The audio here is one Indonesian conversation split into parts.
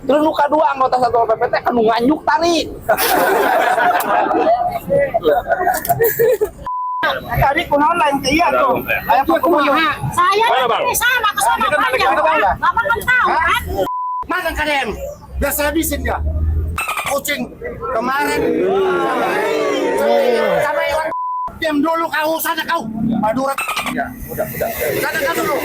Terus luka dua anggota Satpol PP teh kan nganyuk tarik. Tadi kunaon lain ke iya tuh. Aya kumaha? Saya ini sama ke sana panjang, Pak. Bapak kan tahu kan? Mana kadem? Biar saya habisin dia. Kucing kemarin. Sama yang diam dulu kau, sana kau. Madura. Ya, udah. Sana kau dulu.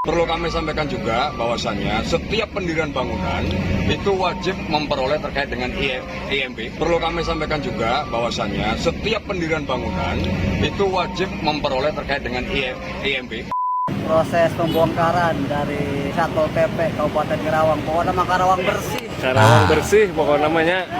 Perlu kami sampaikan juga bahwasannya setiap pendirian bangunan itu wajib memperoleh terkait dengan IMB. Perlu kami sampaikan juga bahwasannya setiap pendirian bangunan itu wajib memperoleh terkait dengan IMB. Proses pembongkaran dari Satpol PP Kabupaten Karawang, pokoknya nama Karawang bersih. Karawang bersih pokok namanya.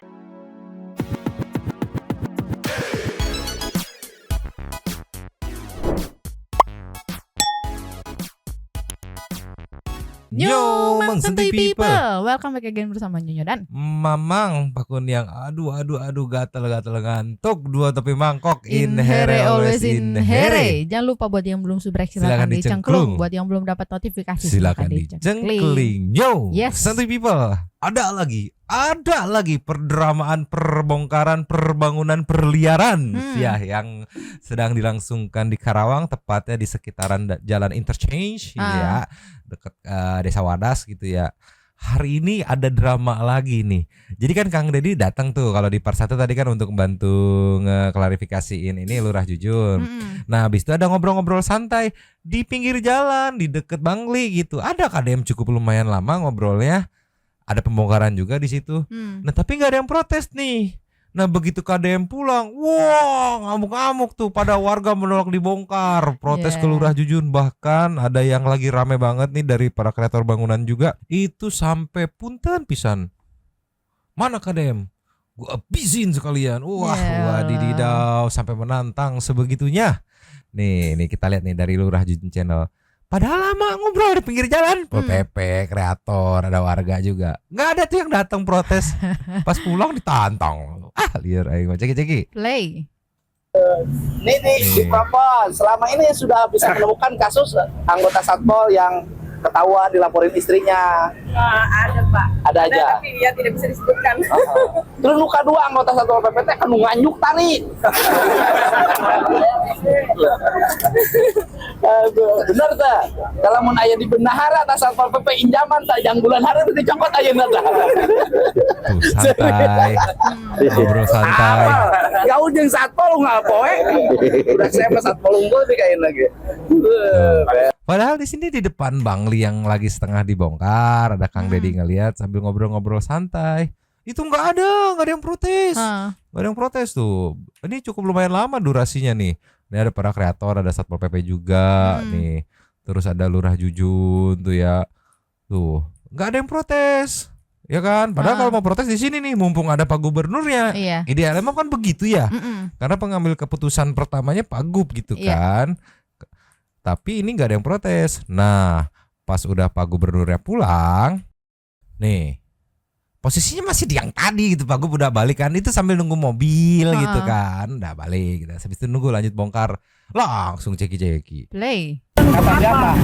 Yo, Mang Santuy People. Welcome back again bersama Nyonyo dan Mamang Pakun yang aduh gatal ngantuk, dua topi mangkok in here always in here. Jangan lupa buat yang belum subscribe silakan dicengklung. Buat yang belum dapat notifikasi silakan dicengkling. Yo, yes. Santuy People. Ada lagi perdramaan perbongkaran perbangunan perliaran ya yang sedang dilangsungkan di Karawang, tepatnya di sekitaran Jalan Interchange ya, dekat Desa Wadas gitu ya. Hari ini ada drama lagi nih. Jadi kan Kang Deddy datang tuh kalau di Part 1 tadi kan untuk membantu ngeklarifikasiin ini Lurah Jujun. Nah, habis itu ada ngobrol-ngobrol santai di pinggir jalan di deket Bangli gitu. Ada KDM cukup lumayan lama ngobrolnya. Ada pembongkaran juga di situ. Nah, tapi nggak ada yang protes nih. Nah, begitu KDM pulang, wah ngamuk-ngamuk tuh pada warga menolak dibongkar, protes ke Lurah Jujun. Bahkan ada yang lagi rame banget nih dari para kreator bangunan juga. Itu sampai punten pisan. Mana KDM? Gua abisin sekalian. Wah, dididau sampai menantang sebegitunya. Nih kita lihat nih dari Lurah Jujun Channel. Padahal lama ngobrol di pinggir jalan, PP, kreator, ada warga juga. Nggak ada tuh yang datang protes. Pas pulang ditantang. Liar ayo ceki. Play. Nih di Prapon, selama ini sudah bisa menemukan kasus anggota Satpol yang ketawa dilaporin istrinya. Ada, Pak. Ada aja. Tapi ya tidak bisa disebutkan. Terus luka dua anggota Satpol PP teh kan nganyuk tarik. Bener tak? Kalau mun aya di bendahara ta Satpol PP injaman tak jang bulan hari itu dicopot ayeuna tah. Santai. Ngobrol santai. Gau jeung Satpol ngapoe. Udah saya sama Satpol unggul di kain lagi. Padahal di sini di depan Bangli yang lagi setengah dibongkar, ada Kang Deddy ngelihat sambil ngobrol-ngobrol santai. Itu nggak ada yang protes. Nggak ada yang protes tuh. Ini cukup lumayan lama durasinya nih. Ini ada para kreator, ada Satpol PP juga nih. Terus ada Lurah Jujun tuh ya. Tuh, nggak ada yang protes. Ya kan? Padahal kalau mau protes di sini nih, mumpung ada Pak Gubernurnya. Iya. Idealnya kan begitu ya. Karena pengambil keputusan pertamanya Pak Gub gitu kan. Tapi ini nggak ada yang protes. Nah, pas udah Pak Gubernurnya pulang, nih posisinya masih di yang tadi gitu. Pak Gub udah balik kan, itu sambil nunggu mobil gitu kan, udah balik. Gitu. Habis itu nunggu lanjut bongkar, langsung ceki. Play. Kata siapa?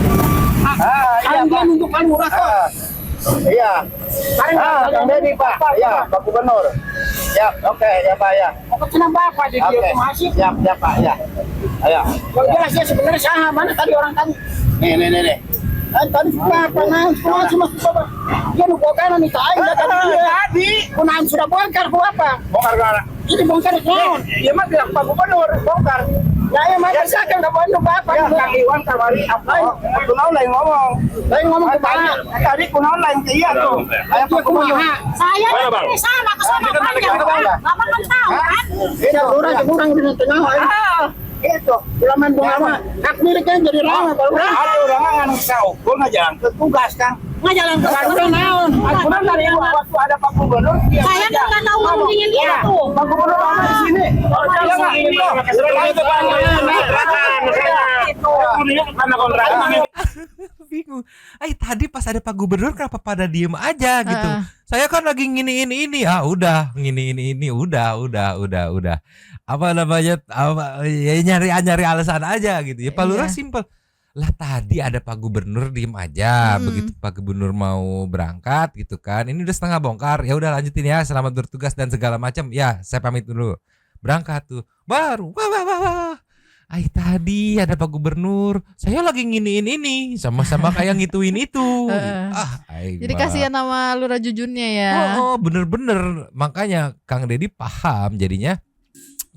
Iya Pak, untuk Lurah kok. Iya. Kang Deddy Pak. Ya, Pak Gubernur. Ya, oke ya Pak ya. Kenapa Pak di dia masih? Ya Pak ya. Ayo. Jelas ya sebenarnya saha mana tadi orang tadi. Nih. Tadi apa nah cuma coba. Dia nu bongkar nih tadi tadi. Kunaan sudah bongkar ku apa? Bongkar gara. Ini bongkar naon? Dia mah bilang Pak Gubernur bongkar. Ya mah saya kan enggak boleh apa. Ya Kang Iwan kamari apa? Kunaon lain ngomong. Lain ngomong ke mana? Tadi kunaon lain ke iya tuh. Aya Pak Gubernur. Saya ini sama ke sana panjang, Pak. Bapak kan tahu kan? Itu Orang di tengah. Itu ulama bunga hak miliknya jadi rawa kalau ada orang nganu saukur ngajalan ke tugas Kang. ngajalan ke sana naon Kurang dari yang waktu ada Pak Gubernur. saya kan nggak tahu ngomongin dia tuh Pak Gubernur lama di sini. Bingung. Tadi pas ada Pak Gubernur kenapa pada diem aja gitu? Saya kan lagi nginiin ini. Udah nginiin ini. Udah. Apa namanya? Ya nyari alasan aja gitu. Ya Pak Lurah simpel. Lah tadi ada Pak Gubernur diem aja, begitu Pak Gubernur mau berangkat gitu kan. Ini udah setengah bongkar, ya udah lanjutin ya, selamat bertugas dan segala macam. Ya, saya pamit dulu. Berangkat tuh, baru wah. Tadi ada Pak Gubernur, saya lagi nginiin ini, sama-sama kayak ngituin itu. Jadi kasihan sama Lurah Jujunnya ya. Oh, bener-bener. Makanya Kang Deddy paham jadinya.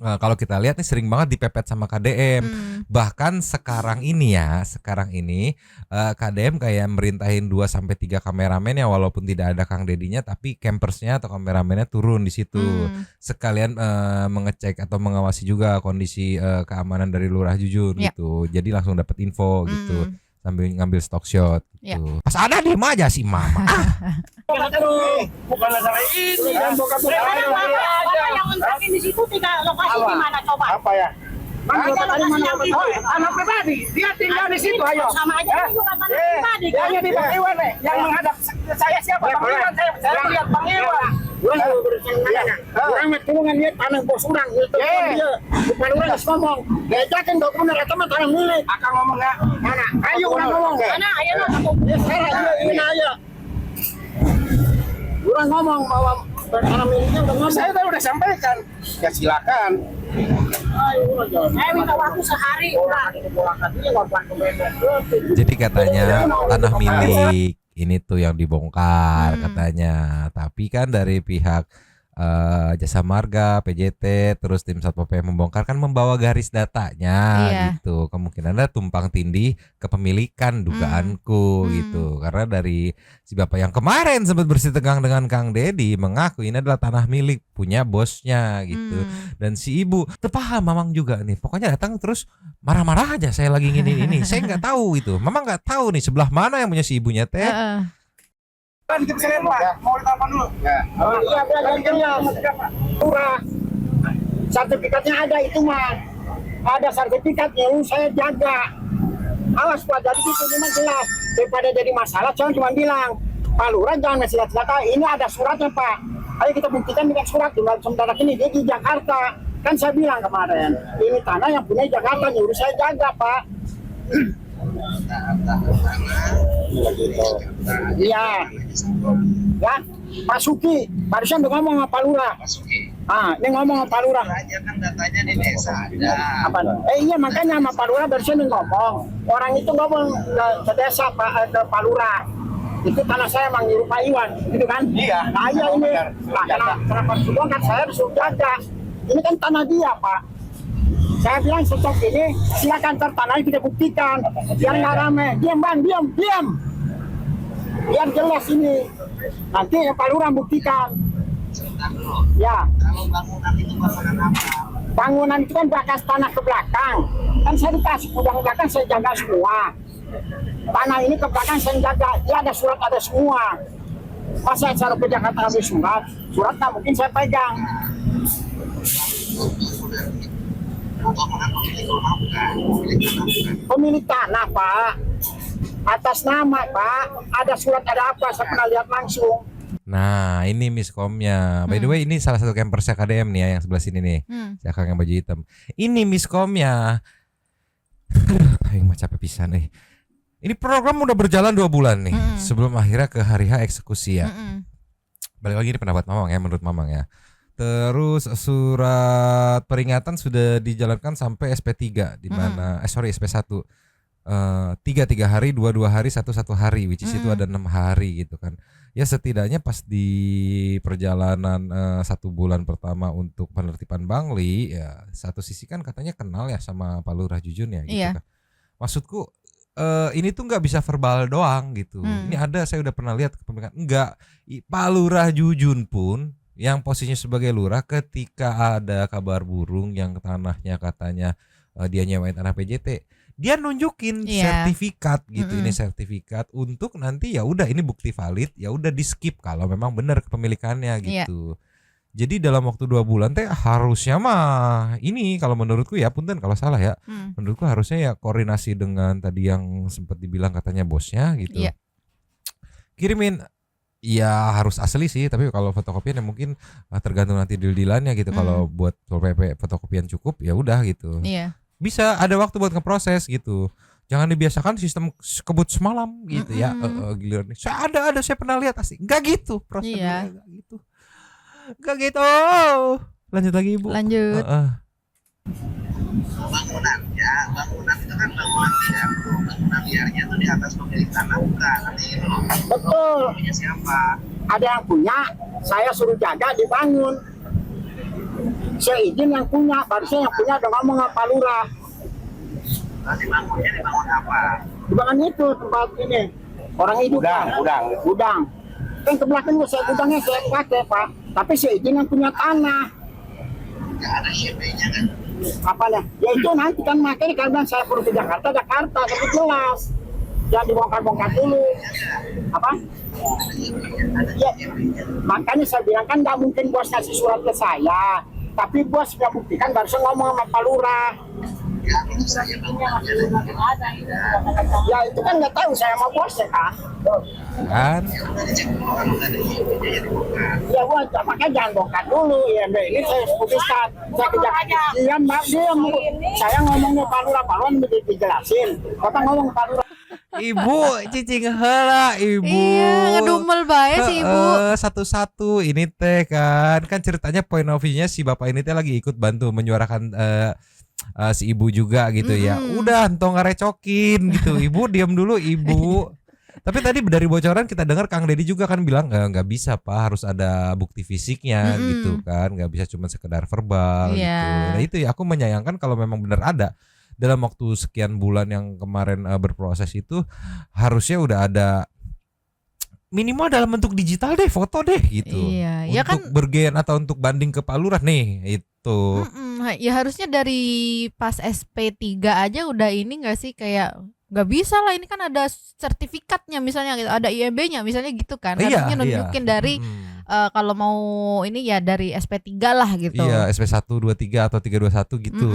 Kalau kita lihat nih sering banget dipepet sama KDM. Bahkan sekarang ini KDM kayak merintahin 2-3 kameramen ya, walaupun tidak ada Kang Dedinya, tapi campersnya atau kameramennya turun di situ. Sekalian mengecek atau mengawasi juga kondisi keamanan dari Lurah Jujun gitu. Jadi langsung dapat info gitu. Sambil ngambil stock shot gitu. Pas ada diem aja si mama. Bukan masalah ini. Yang untakin di situ tidak lokasi di mana coba? Apa ya? Anak pribadi, dia tinggal di situ. Ayo. Sama aja juga tanah pribadi. Yang di Bang Iwan nih, yang menghadap saya siapa? Bang Iwan, saya lihat Bang Iwan. Orang turungan dia tanah bos orang gitu. Dia bukan orang ngomong. Diajakin dokumen atau tanah milik. Akan ngomong nggak? Mana? Ayo orang ngomong. Mana? Ayo lah. Ini aja. Orang ngomong bahwa tanah miliknya udah ngomong. Saya tadi udah sampaikan. Ya silakan. Saya minta waktu sehari. Jadi katanya tanah milik ini tuh yang dibongkar katanya. Tapi kan dari pihak Jasa Marga, PJT, terus tim Satpol PP membongkar kan membawa garis datanya gitu. Kemungkinan ada tumpang tindih kepemilikan dugaanku gitu. Karena dari si bapak yang kemarin sempat bersitegang dengan Kang Deddy mengaku ini adalah tanah milik punya bosnya gitu. Dan si ibu terpaham Mamang juga nih. Pokoknya datang terus marah-marah aja, saya lagi ini. Saya nggak tahu itu. Mamang nggak tahu nih sebelah mana yang punya si ibunya teh. Kita sekalian Pak, mau ditelepon dulu. Iya, belajarnya murah. Sertifikatnya ada itu mah. Ada sertifikatnya, saya jaga. Awas Pak, jadi itu memang jelas. Daripada jadi masalah, jangan cuma bilang Pak Lurah jangan silat-silata. Ini ada suratnya Pak. Ayo kita buktikan dengan surat. Tinggal sementara ini dia di Jakarta. Kan saya bilang kemarin, ini tanah yang punya Jakarta, nyuruh saya jaga Pak. Iya. Ya, Pak Suki, barusan udah ngomong sama Pak Lurah. Ini ngomong sama Pak Lurah. Kan datanya di desa ada. Apa? Iya makanya sama Pak Lurah barusan ngomong. Orang itu ngomong ke desa ke Pak Lurah. Itu tanah saya emang nyuruh Pak Iwan, gitu kan? Iya. Nah iya ini. Nah, kenapa disuruh kan saya disuruh jaga. Ini kan tanah dia Pak. Saya bilang sejak ini silakan tanahnya kita buktikan biar nggak rame. Diam Bang, diam. Biar jelas ini. Nanti Pak Lurah buktikan. Ya. Kalau bangunan itu bangunan apa? Bangunan itu kan bekas tanah ke belakang. Kan saya dikasih gudang belakang saya jaga semua. Tanah ini ke belakang saya jaga. Ya ada surat ada semua. Masa saya ke Jakarta habis surat? Surat nggak mungkin saya pegang. Pemilik tanah Pak, atas nama Pak, ada surat ada apa saya pernah lihat langsung. Nah ini miskomnya. By the way ini salah satu campersnya KDM nih ya, yang sebelah sini nih, si akang yang baju hitam. Ini miskomnya. Yang macam capek pisan nih. Ini program udah berjalan 2 bulan nih sebelum akhirnya ke hari H eksekusi ya. Balik lagi ini pendapat Mamang ya, menurut Mamang ya. Terus surat peringatan sudah dijalankan sampai SP3 di mana SP1. 3 hari, 2 hari, 1 hari, which is itu ada 6 hari gitu kan. Ya setidaknya pas di perjalanan 1 bulan pertama untuk penertiban Bangli ya, satu sisi kan katanya kenal ya sama Pak Lurah Jujun ya gitu kan. Maksudku ini tuh nggak bisa verbal doang gitu. Ini ada, saya udah pernah lihat kepemilikan. Enggak, Pak Lurah Jujun pun yang posisinya sebagai lurah ketika ada kabar burung yang tanahnya katanya dia nyewain tanah PJT, dia nunjukin sertifikat gitu. Ini sertifikat untuk nanti ya udah ini bukti valid, ya udah di skip kalau memang benar kepemilikannya gitu. Jadi dalam waktu 2 bulan teh harusnya mah ini kalau menurutku ya, punten kalau salah ya, menurutku harusnya ya koordinasi dengan tadi yang sempat dibilang katanya bosnya gitu. Kirimin. Ya harus asli sih, tapi kalau fotokopian ya mungkin tergantung nanti deal-dealannya gitu. Kalau buat PP fotokopian cukup ya udah gitu. Bisa ada waktu buat ngeproses gitu. Jangan dibiasakan sistem kebut semalam gitu ya. Giliran nih. Saya ada saya pernah lihat asli. Enggak gitu prosedurnya, enggak gitu. Enggak gitu. Lanjut lagi Ibu. Lanjut. Bangunan itu kan bangunan liarnya tuh di atas pemilik tanah bukan. Betul. Punya siapa? Ada yang punya, saya suruh jaga dibangun. Saya izin yang punya, barusan yang punya udah ngomong sama Pak Lurah. Dibangun apa? Dibangun itu tempat ini. Orang hidup. Gudang. Kan ke belakang saya gudangnya saya pakai Pak. Tapi saya izin yang punya tanah. Nggak ada IMB-nya kan? Apanya? Ya itu nanti kan makanya kalau saya perlu ke Jakarta tapi jelas. Jangan dibongkar-bongkar dulu. Apa? Ya, makanya saya bilang kan nggak mungkin bos ngasih surat ke saya. Tapi bos sudah buktikan barusan ngomong sama Pak Lurah. Ya itu kan nggak tahu saya sama bosnya kan. Kan? Ya bos, makanya jangan bongkar dulu. Ya ini saya putuskan. Saya kerja diam, saya ngomongnya Pak Lurah dijelasin. Kata ngomong Pak Lurah. Ibu cicing heula Ibu. Iya, ngedumel bae si Ibu. Satu-satu ini teh kan ceritanya point of view-nya si bapak ini teh lagi ikut bantu menyuarakan si ibu juga gitu ya. Udah entong ngarecokin gitu. Ibu diam dulu Ibu. Tapi tadi dari bocoran kita dengar Kang Deddy juga kan bilang nggak bisa Pak, harus ada bukti fisiknya gitu kan, nggak bisa cuma sekedar verbal gitu. Nah itu ya aku menyayangkan kalau memang benar ada. Dalam waktu sekian bulan yang kemarin berproses itu harusnya udah ada minimal dalam bentuk digital deh, foto deh gitu. Iya, untuk ya kan bergen atau untuk banding ke Pak Lurah nih itu. Ya harusnya dari pas SP3 aja udah ini nggak sih, kayak nggak bisa lah, ini kan ada sertifikatnya misalnya gitu, ada IMB-nya misalnya gitu kan. Harusnya nunjukin dari kalau mau ini ya dari SP3 lah gitu. Iya, SP1, 23 atau 321 gitu.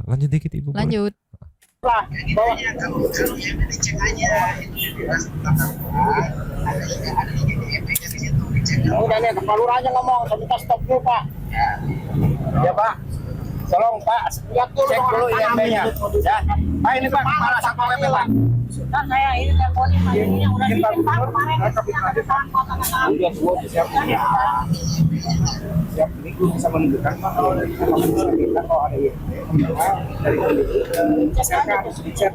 Lanjut dikit Ibu. Lanjut. Lah, kalau yang dicek aja itu dibahas tentang ada IMB-nya di situ dicek. udah nih Pak Lurah aja ngomong, saya minta stop dulu Pak. Ya Pak. Tolong Pak, lihat dulu Cek dulu IMB-nya. Ya. Pak ini Pak, kepala Satpol PP Pak. Kan saya ini teleponin Pak, ini yang udah bikin Pak kemarin. Udah semua siap. Siap, ini bisa menunjukkan Pak kalau ada IMB dari kondisi masyarakat harus dicek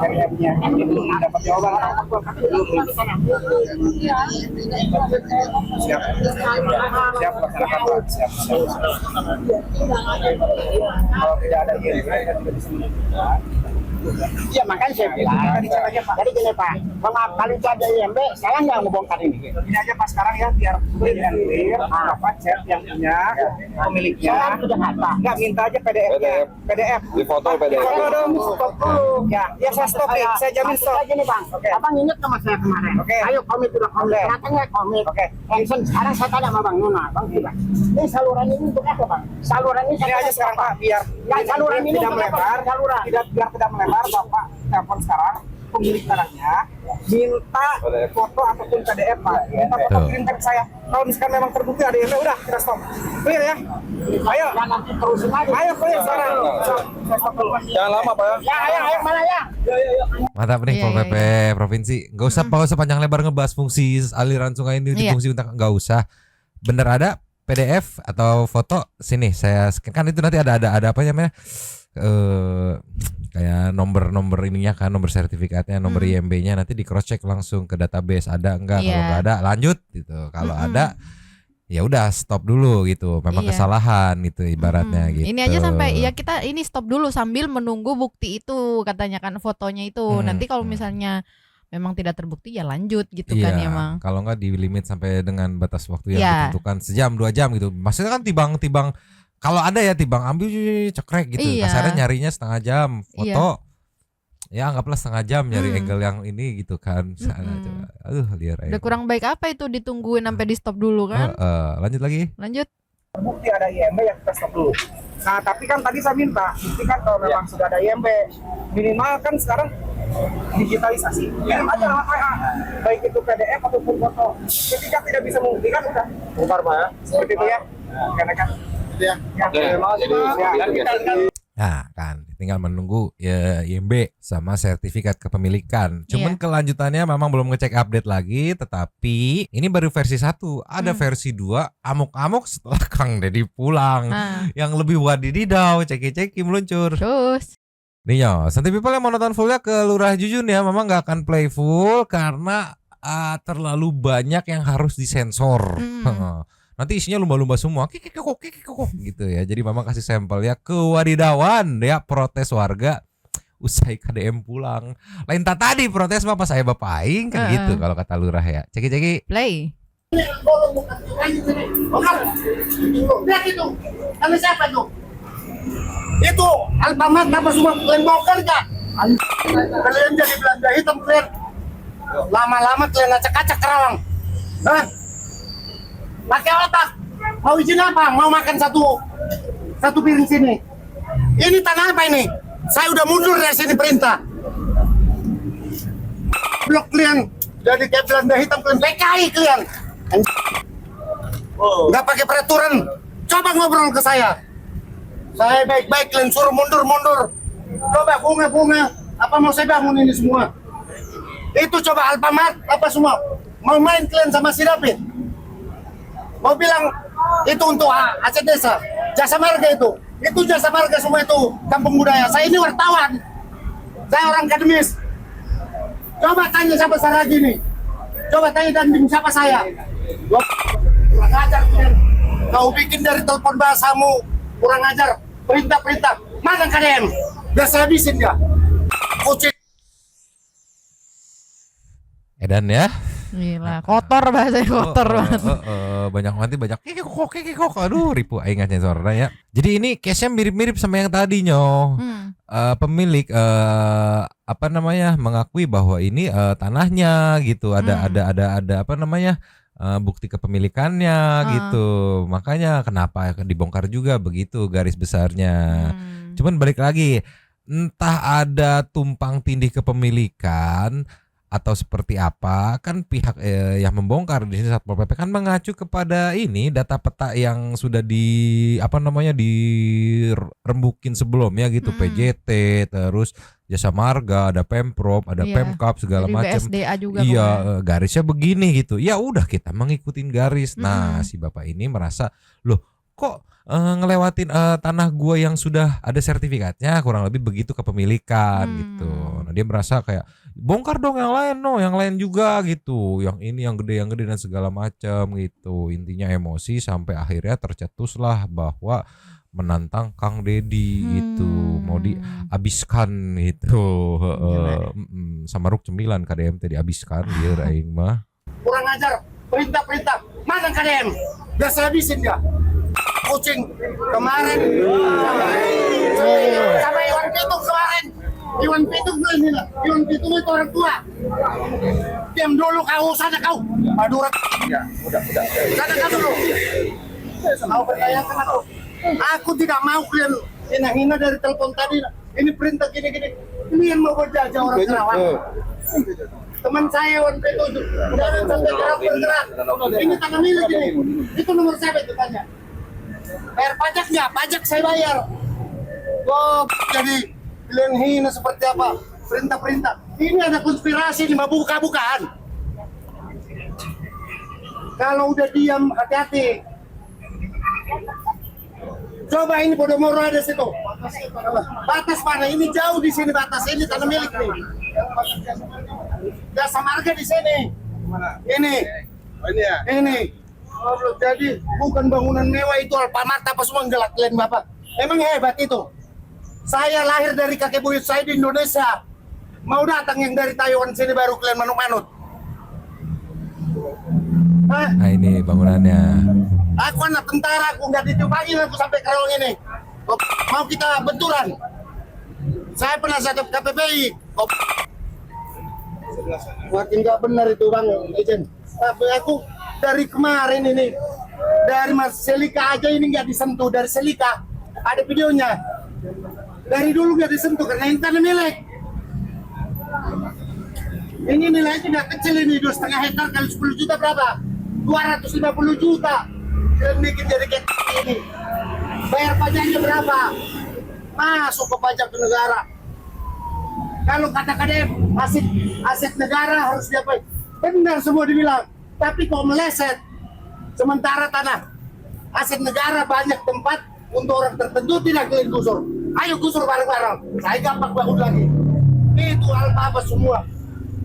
dari IMB-nya. Ini belum dapat jawaban. Siap. Siap laksanakan Pak. Siap. Kalau tidak ada IMB kan tidak bisa menunjukkan. Iya makanya saya bilang. Jadi gini Pak, kalau itu ada IMB, saya nggak ngebongkar ini. Ini aja Pak sekarang ya biar clear apa chat yang punya pemiliknya. Saya sudah kata. Nggak minta aja PDF-nya. PDF. Di foto PDF. Foto dong. Stop dulu. Ya saya stopin. Saya jamin stop. Maksud saya gini Bang, Abang ingat sama saya kemarin. Oke. Ayo komit udah komit. Katanya komit. Oke. Hansen sekarang saya tanya sama Bang Nuna, Bang tidak. Ini saluran ini untuk apa Bang? Saluran ini Ini aja sekarang Pak biar saluran ini tidak untuk apa? melebar. Saluran. Biar tidak melebar Bapak telepon sekarang pemilik tanahnya minta foto ataupun PDF Pak. Minta foto kirimkan ke saya. Kalau misalkan memang terbukti ada IMB udah kita stop. Clear ya? Ayo. Ya nanti terusin aja. Ayo clear sekarang. Saya stop dulu. Jangan lama Pak. Ya ayo mana ya? Mantap nih Pol PP provinsi. Gak usah panjang lebar ngebahas fungsi aliran sungai ini di fungsi untuk nggak usah. Bener ada PDF atau foto sini saya scan kan itu nanti ada apa namanya? Kayak nomor ininya kan, nomor sertifikatnya, nomor IMB-nya nanti di cross check langsung ke database ada enggak. Kalau enggak ada lanjut gitu. Kalau ada ya udah stop dulu gitu. Memang kesalahan gitu ibaratnya gitu. Ini aja sampai ya kita ini stop dulu sambil menunggu bukti itu, katanya kan fotonya itu. Nanti kalau misalnya memang tidak terbukti ya lanjut gitu kan ya Mang. Kalau enggak di limit sampai dengan batas waktu yang ditentukan sejam 2 jam gitu. Maksudnya kan timbang kalau ada ya timbang ambil cekrek gitu. Kasarnya nyarinya setengah jam. Foto ya anggaplah setengah jam nyari angle yang ini gitu kan. Coba. Aduh liar. Udah kurang baik apa itu ditungguin sampai di stop dulu kan? Lanjut lagi. Lanjut. Bukti ada IMB yang kita stop dulu. Nah tapi kan tadi saya minta bukti kan kalau memang sudah ada IMB minimal kan sekarang digitalisasi. Kirim aja WA, baik itu PDF ataupun foto. Ketika tidak bisa membuktikan udah bubar Pak ya. Seperti itu ya. Karena kan Oke. Nah kan tinggal menunggu ya IMB sama sertifikat kepemilikan. Cuman kelanjutannya memang belum ngecek update lagi, tetapi ini baru versi 1. Ada versi 2, amuk-amuk setelah Kang Deddy pulang. Yang lebih wadididaw, ceki-ceki meluncur. Terus Nih yo, Santai People yang mau nonton fullnya ke Lurah Jujun ya, memang gak akan play full karena terlalu banyak yang harus disensor. Nanti isinya lumba-lumba semua, kikikikok gitu ya. Jadi memang kasih sampel ya, kewadidawan ya protes warga usai KDM pulang. Lain tak tadi protes bapak saya bapak aing kan gitu kalau kata lurah ya. Ceki play. Lihat itu, sama siapa tuh? Itu Alfamart apa semua kalian mau kerja? Kalian jadi belanja hitam kalian. Lama-lama kalian acak-acak Karawang. Hah? Pakai otak. Mau izin apa? Mau makan satu piring sini. Ini tanah apa ini? Saya udah mundur dari sini perintah. Blok kalian jadi kayak belanda hitam kalian. PKI kalian. Nggak pakai peraturan. Coba ngobrol ke saya. Saya baik-baik kalian suruh mundur. Coba bunga. Apa mau saya bangun ini semua? Itu coba Alfamart apa semua. Mau main kalian sama si David. Mau bilang itu untuk aset desa. Jasa marga itu. Itu jasa marga semua itu. Kampung budaya. Saya ini wartawan. Saya orang akademis. Coba tanya siapa saya lagi nih. Coba tanya dan siapa saya. Kurang ajar kalian. Kau bikin dari telepon bahasamu. Kurang ajar, perintah. Mana KDM? Biar saya habisin ya. Kucing. Edan ya. Gila, kotor bahasanya kotor banget. Banyak kikikok. Aduh, ribu aing sensornya ya. Jadi ini case-nya mirip-mirip sama yang tadi nyo. Pemilik apa namanya mengakui bahwa ini tanahnya gitu. Ada apa namanya? Bukti kepemilikannya gitu. Makanya kenapa dibongkar juga begitu garis besarnya. Cuman balik lagi, entah ada tumpang tindih kepemilikan atau seperti apa, kan pihak yang membongkar di sini Satpol PP kan mengacu kepada ini data peta yang sudah dirembukin sebelumnya gitu, PJT, terus Jasa Marga, ada Pemprov, ada Pemkap segala macam. BSDA juga. Iya, garisnya begini gitu. Ya udah kita mengikutin garis. Nah, si bapak ini merasa, loh kok ngelewatin tanah gua yang sudah ada sertifikatnya, kurang lebih begitu kepemilikan gitu. Nah, dia merasa kayak bongkar dong yang lain juga gitu. Yang ini yang gede dan segala macam gitu. Intinya emosi sampai akhirnya tercetuslah bahwa menantang Kang Deddy gitu, mau dihabiskan gitu. Sama Ruk Cemilan KDMT dihabiskan dia aing mah. Kurang ajar, perintah. Mana KDM? Biar saya habisin ya. Kucing kemarin sama Iwan Pitung kemarin. Iwan Pitung itu orang tua. Diam dulu kau, sana kau. Madura. Ya, udah. Sana kau dulu. Mau bertanyakan aku. Aku tidak mau kalian hina-hina dari telepon tadi. Ini perintah gini. Ini yang mau berjajah orang Karawang. Teman saya waktu itu jangan sampai bergerak. Ini tanah milik ini. Itu nomor siapa itu tanya? Bayar pajak nggak? Pajak saya bayar. Kok jadi kalian hina seperti apa? Perintah. Ini ada konspirasi di buka-bukaan. Kalau udah diam hati-hati. Coba ini Podomoro ada situ. Batas mana? Ini jauh di sini batas. Ini tanah milik nih. Jasa Marga di sini. Ini. Ini. Jadi bukan bangunan mewah itu Alfamart apa semua enggak kalian Bapak. Emang hebat itu. Saya lahir dari kakek buyut saya di Indonesia. Mau datang yang dari Taiwan sini baru kalian manut-manut. Nah ini bangunannya. Aku anak tentara, aku nggak ditupangin aku sampai Karawang ini. Mau kita benturan? Saya pernah satu KPPI. Makin nggak benar itu bang, Ijen. Tapi aku dari kemarin ini, dari Mas Selika aja ini nggak disentuh. Dari Selika ada videonya. Dari dulu nggak disentuh karena ini tanah milik. Ini nilainya nggak kecil ini, 2,5 hektar kali 10 juta berapa? 250 juta. Dan bikin jadi kayak ini. Bayar pajaknya berapa? masuk ke pajak negara. Kalau kata KDM aset negara harus diapain? Benar semua dibilang. Tapi kok meleset? Sementara tanah aset negara banyak tempat untuk orang tertentu tidak digusur. Ayo gusur bareng-bareng. Saya gampang bangun lagi. Itu apa semua.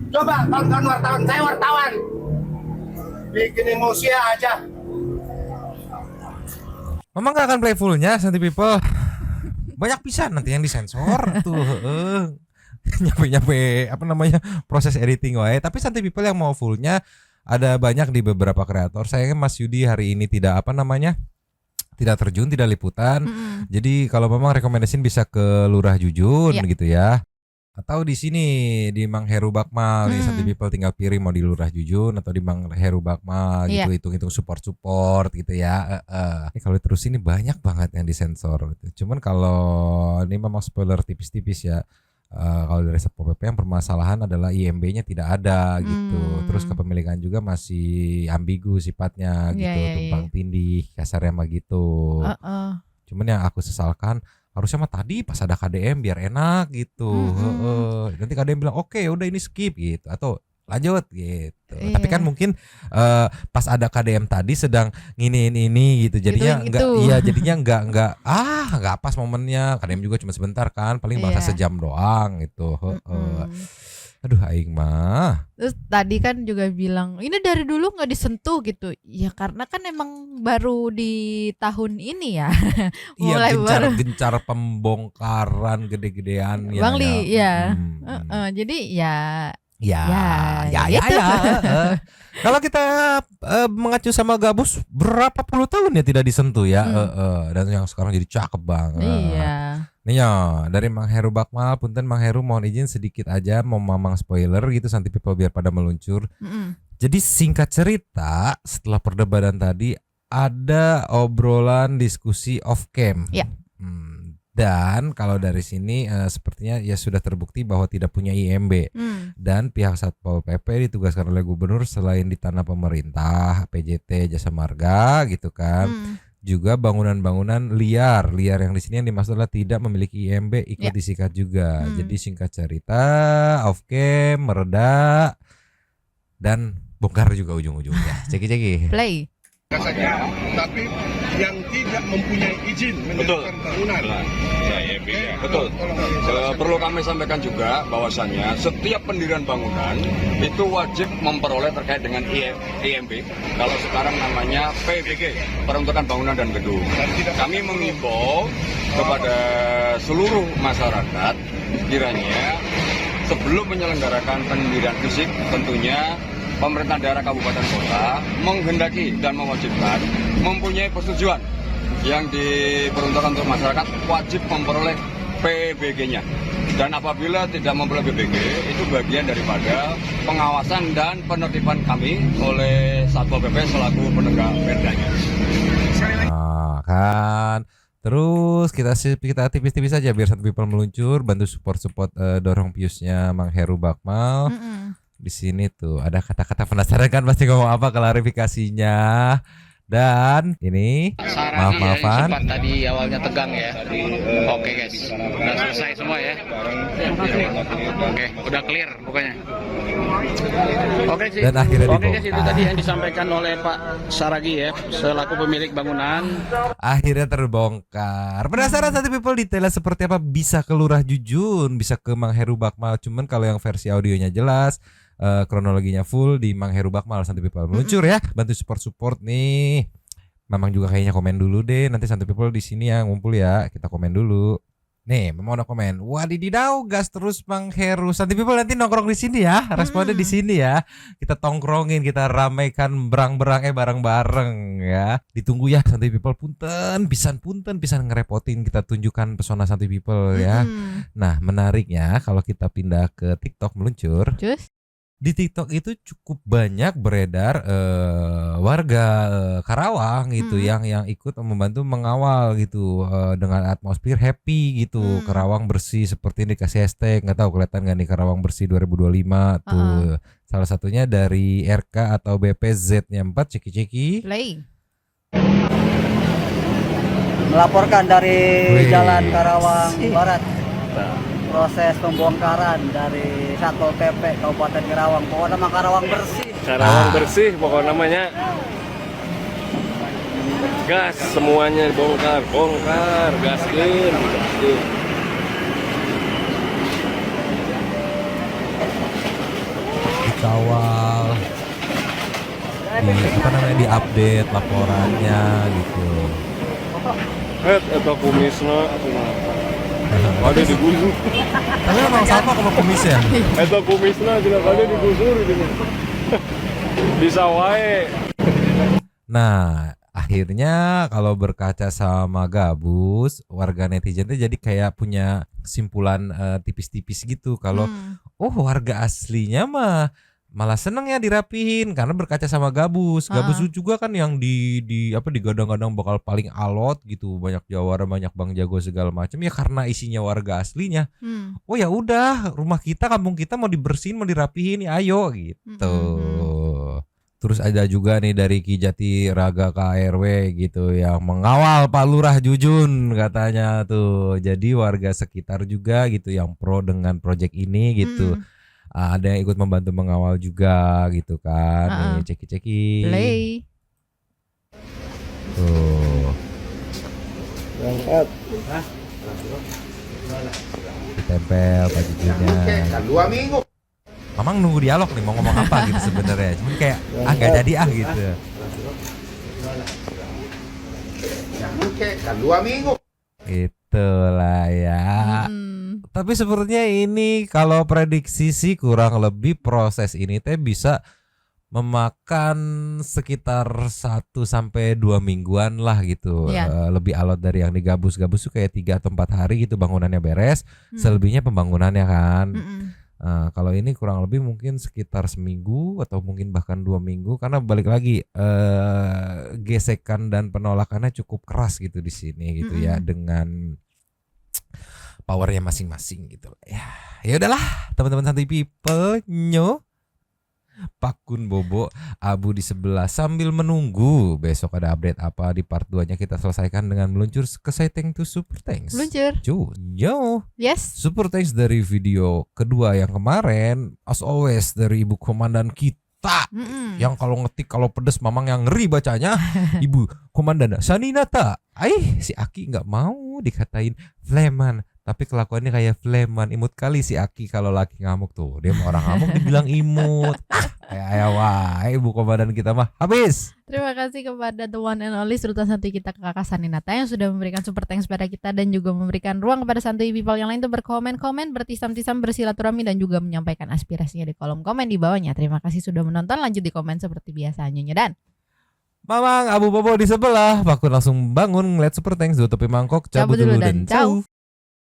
Coba kawan-kawan wartawan, saya wartawan. Bikin emosi aja. Memang gak akan playfulnya Santi People. Banyak pisan nanti yang disensor tuh. Nyampe apa namanya proses editing wae. Tapi Santi People yang mau fullnya ada banyak di beberapa kreator. Sayangnya Mas Yudi hari ini tidak apa namanya tidak terjun, tidak liputan. Jadi kalau memang rekomendasiin bisa ke Lurah Jujun gitu ya. Atau di sini di Mang Heru Bakmal nih Santi People tinggal pilih mau di Lurah Jujun atau di Mang Heru Bakmal gitu, hitung-hitung support gitu ya. Ini kalau terus ini banyak banget yang disensor. Cuman kalau ini memang spoiler tipis-tipis ya. Kalau dari Satpol PP yang permasalahan adalah IMB-nya tidak ada gitu. Terus kepemilikan juga masih ambigu sifatnya gitu, tumpang tindih kasarnya mah gitu. Cuman yang aku sesalkan harusnya mah tadi pas ada KDM biar enak gitu. Nanti KDM bilang oke, udah ini skip gitu atau lanjut gitu. Tapi kan mungkin pas ada KDM tadi sedang nginiin ini gitu. Jadinya enggak pas momennya. KDM juga cuma sebentar kan, paling bahasa sejam doang gitu. Aduh aing mah. Terus tadi kan juga bilang ini dari dulu nggak disentuh gitu. Ya karena kan emang baru di tahun ini ya. Iya, gencar pembongkaran gede-gedean ya. Bang Li ya. Jadi ya. Kalau kita mengacu sama Gabus berapa puluh tahun ya tidak disentuh ya. Dan yang sekarang jadi cakep banget. Iya. Nih ya, dari Mang Heru Bakmal, punten Mang Heru mohon izin sedikit aja mau mamang spoiler gitu Santi People biar pada meluncur. Jadi singkat cerita setelah perdebatan tadi ada obrolan diskusi off cam. Dan kalau dari sini sepertinya ya sudah terbukti bahwa tidak punya IMB. Dan pihak Satpol PP ditugaskan oleh gubernur selain di tanah pemerintah, PJT, Jasa Marga gitu kan. Juga bangunan-bangunan liar yang di sini yang dimaksud adalah tidak memiliki IMB ikut disikat juga. Jadi singkat cerita off cam mereda dan bongkar juga ujung-ujungnya. Ceki. Play. Saja, tapi yang tidak mempunyai izin menjalankan bangunan. Betul. Perlu kami sampaikan juga bahwasannya setiap pendirian bangunan itu wajib memperoleh terkait dengan IMB. Kalau sekarang namanya PBG, Peruntukan Bangunan dan Gedung. Kami mengimbau kepada seluruh masyarakat kiranya sebelum menyelenggarakan pendirian fisik tentunya pemerintah daerah kabupaten kota menghendaki dan mewajibkan mempunyai persetujuan yang diperuntukkan untuk masyarakat wajib memperoleh PBG-nya. Dan apabila tidak memperoleh PBG itu bagian daripada pengawasan dan penertiban kami oleh Satpol PP selaku penegak perdanya. Kan. Terus kita tipis-tipis aja biar Santi People meluncur, bantu support dorong piusnya Mang Heru Bakmal. Di sini tuh ada kata-kata penasaran kan pasti ngomong apa klarifikasinya. Dan ini maaf-maafan tadi awalnya tegang ya. Oke guys, udah selesai semua ya. Oke, udah clear pokoknya. Oke sih. Dan akhirnya oke guys, itu tadi yang disampaikan oleh Pak Saragi ya, selaku pemilik bangunan. Akhirnya terbongkar. Penasaran Santi People detailnya seperti apa? Bisa ke Lurah Jujun, bisa ke Mang Heru Bakmal. Cuman kalau yang versi audionya jelas, kronologinya full di Mang Heru Bakmal. Santi People meluncur ya, bantu support nih. Memang juga kayaknya komen dulu deh, nanti Santi People di sini ya ngumpul ya, kita komen dulu. Nih, memang udah komen. Wadididau, gas terus Mang Heru. Santi People nanti nongkrong di sini ya, responnya di sini ya. Kita tongkrongin, kita ramaikan bareng-bareng ya. Ditunggu ya Santi People, punten pisan ngerepotin kita tunjukkan pesona Santi People ya. Nah, menariknya kalau kita pindah ke TikTok meluncur. Di TikTok itu cukup banyak beredar warga Karawang gitu yang ikut membantu mengawal gitu dengan atmosfer happy gitu. Karawang bersih seperti ini, dikasih hashtag, nggak tahu kelihatan nggak nih Karawang bersih 2025 tuh. Salah satunya dari RK atau BPZ-nya 4 ceki. Play. Melaporkan dari Wih. Jalan Karawang Barat. Proses pembongkaran dari Satpol PP Kabupaten Karawang. Pokoknya nama Karawang bersih. Karawang bersih pokoknya namanya. Gas semuanya bongkar, gaskin. Dikawal, apa namanya, diupdate laporannya gitu. Eta kumisna ada digusur. Tapi memang sama kalau kumisnya. Eta kumisna tina kade digusur gitu. Bisa wae. Nah, akhirnya kalau berkaca sama Gabus, warga netizen tuh jadi kayak punya kesimpulan tipis-tipis gitu kalau warga aslinya mah malah seneng ya dirapihin karena berkaca sama Gabus. Gabus juga kan yang di digadang-gadang bakal paling alot gitu, banyak jawara, banyak bang jago segala macam ya karena isinya warga aslinya. Oh ya udah, rumah kita, kampung kita mau dibersihin, mau dirapihin ya ayo gitu. Terus ada juga nih dari Ki Jati Raga KRW gitu yang mengawal Pak Lurah Jujun katanya tuh. Jadi warga sekitar juga gitu yang pro dengan proyek ini gitu. Ada yang ikut membantu mengawal juga gitu kan. Nih ceki-ceki. Play. Tuh. Ditempel Pak Jujunnya. 2 minggu. Mamang nunggu dialog nih mau ngomong apa gitu sebenarnya. Cuman kayak nggak jadi gitu. Kan 2 minggu. Itulah ya. Tapi sepertinya ini kalau prediksi sih kurang lebih proses ini teh bisa memakan sekitar 1-2 mingguan lah gitu. Lebih alot dari yang digabus-gabus tuh kayak 3 atau 4 hari gitu bangunannya beres. Selebihnya pembangunannya kan. Kalau ini kurang lebih mungkin sekitar seminggu atau mungkin bahkan 2 minggu karena balik lagi gesekan dan penolakannya cukup keras gitu di sini gitu ya dengan powernya masing-masing gitu ya udahlah teman-teman santuy people Pakun Bobo Abu di sebelah sambil menunggu besok ada update apa di part 2 nya. Kita selesaikan dengan meluncur ke setting to super thanks. Meluncur. Yes. Super thanks dari video kedua yang kemarin, as always dari Ibu Komandan kita. Yang kalau ngetik kalau pedes mamang yang ngeri bacanya. Ibu Komandan Saninata. Si Aki nggak mau dikatain fleman, tapi kelakuannya kayak fleman. Imut kali si Aki kalau laki ngamuk tuh. Dia orang ngamuk dibilang imut. Wah, Ibu Komandan kita mah habis. Terima kasih kepada the one and only Sultan Santuy kita Kakak Saninata yang sudah memberikan super thanks pada kita dan juga memberikan ruang kepada santuy people yang lain untuk berkomen-komen, bertisam-tisam, bersilaturahmi dan juga menyampaikan aspirasinya di kolom komen di bawahnya. Terima kasih sudah menonton. Lanjut di komen seperti biasanya dan Mamang Abu Bobo di sebelah. Pakun langsung bangun ngeliat super thanks, tutupi mangkok, cabut dulu dan ciao.